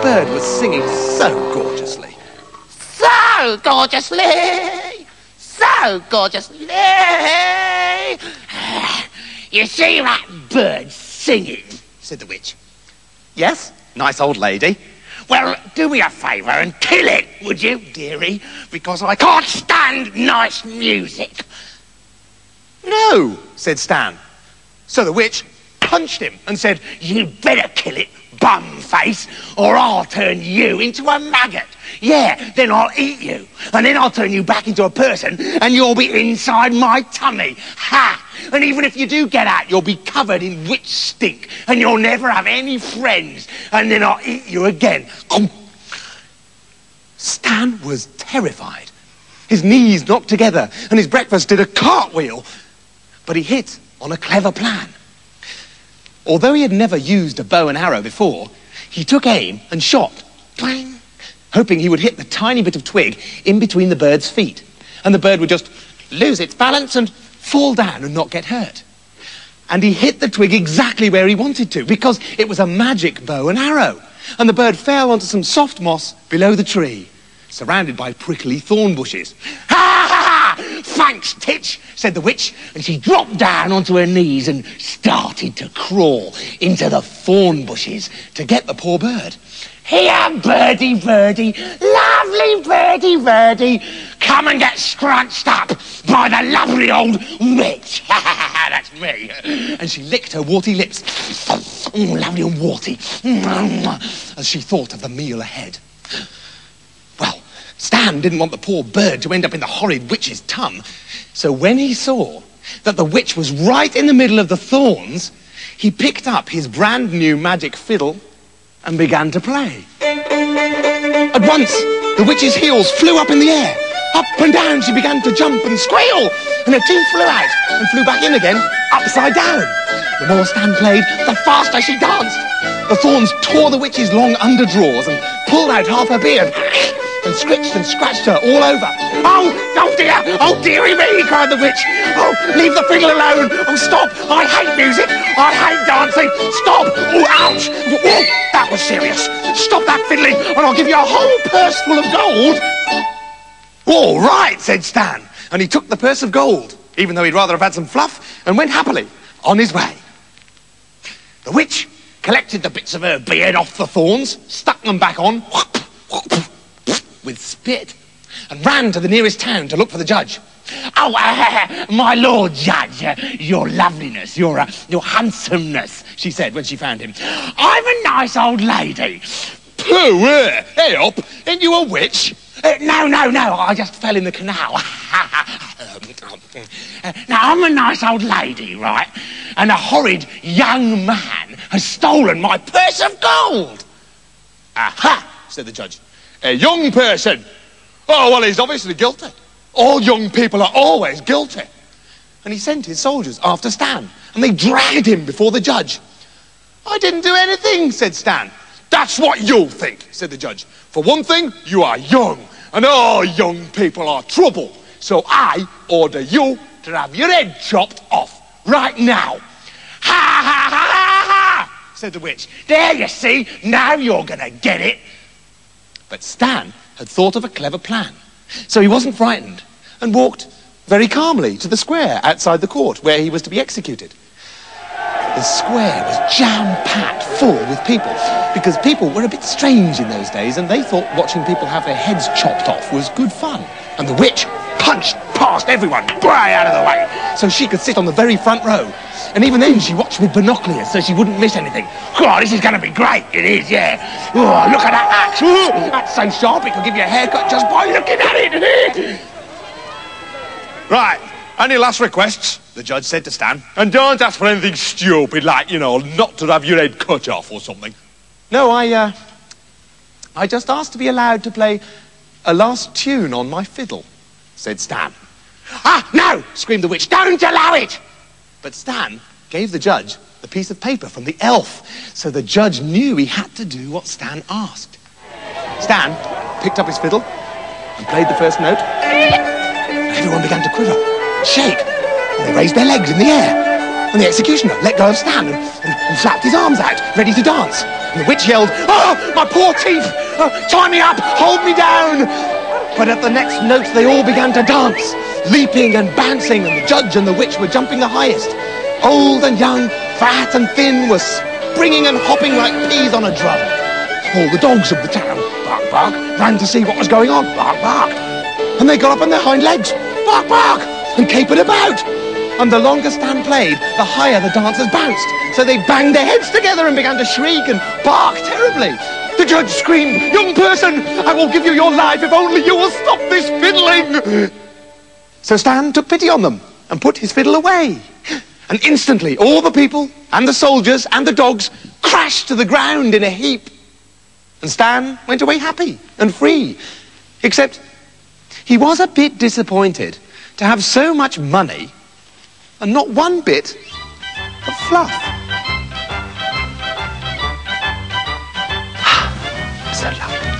bird was singing so gorgeously. So gorgeously! So gorgeously! You see that bird singing? Said the witch. Yes, nice old lady. Well, do me a favour and kill it, would you, dearie? Because I can't stand nice music. No, said Stan. So the witch punched him and said, "You'd better kill it, bum-face, or I'll turn you into a maggot. Yeah, then I'll eat you, and then I'll turn you back into a person, and you'll be inside my tummy. Ha! And even if you do get out, you'll be covered in witch stink, and you'll never have any friends, and then I'll eat you again." Stan was terrified. His knees knocked together, and his breakfast did a cartwheel. But he hit on a clever plan. Although he had never used a bow and arrow before, he took aim and shot, twang, hoping he would hit the tiny bit of twig in between the bird's feet, and the bird would just lose its balance and fall down and not get hurt. And he hit the twig exactly where he wanted to, because it was a magic bow and arrow, and the bird fell onto some soft moss below the tree, surrounded by prickly thorn bushes. "Ha ha ha! Thanks, Titch," said the witch, and she dropped down onto her knees and started to crawl into the thorn bushes to get the poor bird. "Here, birdie, birdie, lovely birdie, birdie, come and get scrunched up by the lovely old witch." That's me. And she licked her warty lips, Lovely and warty, as she thought of the meal ahead. Well, Stan didn't want the poor bird to end up in the horrid witch's tum, so when he saw that the witch was right in the middle of the thorns, he picked up his brand new magic fiddle and began to play. At once, the witch's heels flew up in the air. Up and down she began to jump and squeal, and her teeth flew out and flew back in again, upside down. The more Stan played, the faster she danced. The thorns tore the witch's long underdrawers and pulled out half her beard, and scratched and scratched her all over. Oh dear! Oh dearie me!" cried the witch. "Oh, leave the fiddle alone! Oh, stop! I hate music! I hate dancing! Stop! Oh, ouch! Oh, that was serious! Stop that fiddling, and I'll give you a whole purse full of gold!" "All right," said Stan, and he took the purse of gold, even though he'd rather have had some fluff, and went happily on his way. The witch collected the bits of her beard off the thorns, stuck them back on with spit, and ran to the nearest town to look for the judge. "Oh, my lord judge, your loveliness, your handsomeness," she said when she found him. "I'm a nice old lady." "Pooh, hey up, ain't you a witch?" No, I just fell in the canal." "Now, I'm a nice old lady, right? And a horrid young man has stolen my purse of gold." "Aha," said the judge. "A young person? Oh, well, he's obviously guilty. All young people are always guilty." And he sent his soldiers after Stan, and they dragged him before the judge. "I didn't do anything," said Stan. "That's what you think," said the judge. "For one thing, you are young, and all young people are trouble. So I order you to have your head chopped off right now." "Ha, ha, ha, ha, ha," said the witch. "There, you see, now you're gonna get it." But Stan had thought of a clever plan, so he wasn't frightened and walked very calmly to the square outside the court where he was to be executed. The square was jam-packed full with people, because people were a bit strange in those days, and they thought watching people have their heads chopped off was good fun. And the witch punched past everyone, way out of the way, so she could sit on the very front row. And even then she watched with binoculars so she wouldn't miss anything. "Oh, this is going to be great." "It is, yeah. Oh, look at that axe. Oh, that's so sharp it could give you a haircut just by looking at it." "Right, any last requests?" the judge said to Stan. "And don't ask for anything stupid like, you know, not to have your head cut off or something." "No, I just asked to be allowed to play a last tune on my fiddle," said Stan. "Ah, no!" screamed the witch. "Don't allow it!" But Stan gave the judge the piece of paper from the elf, so the judge knew he had to do what Stan asked. Stan picked up his fiddle and played the first note, and everyone began to quiver, shake, and they raised their legs in the air. And the executioner let go of Stan and flapped his arms out, ready to dance. And the witch yelled, "Oh, my poor teeth! Tie me up! Hold me down!" But at the next note, they all began to dance, leaping and bouncing, and the judge and the witch were jumping the highest. Old and young, fat and thin, were springing and hopping like peas on a drum. All the dogs of the town, bark, bark, ran to see what was going on, bark, bark. And they got up on their hind legs, bark, bark, and capered about. And the longer Stan played, the higher the dancers bounced. So they banged their heads together and began to shriek and bark terribly. The judge screamed, "Young person, I will give you your life if only you will stop this fiddling." So Stan took pity on them and put his fiddle away. And instantly, all the people and the soldiers and the dogs crashed to the ground in a heap. And Stan went away happy and free, except he was a bit disappointed to have so much money and not one bit of fluff. So lovely.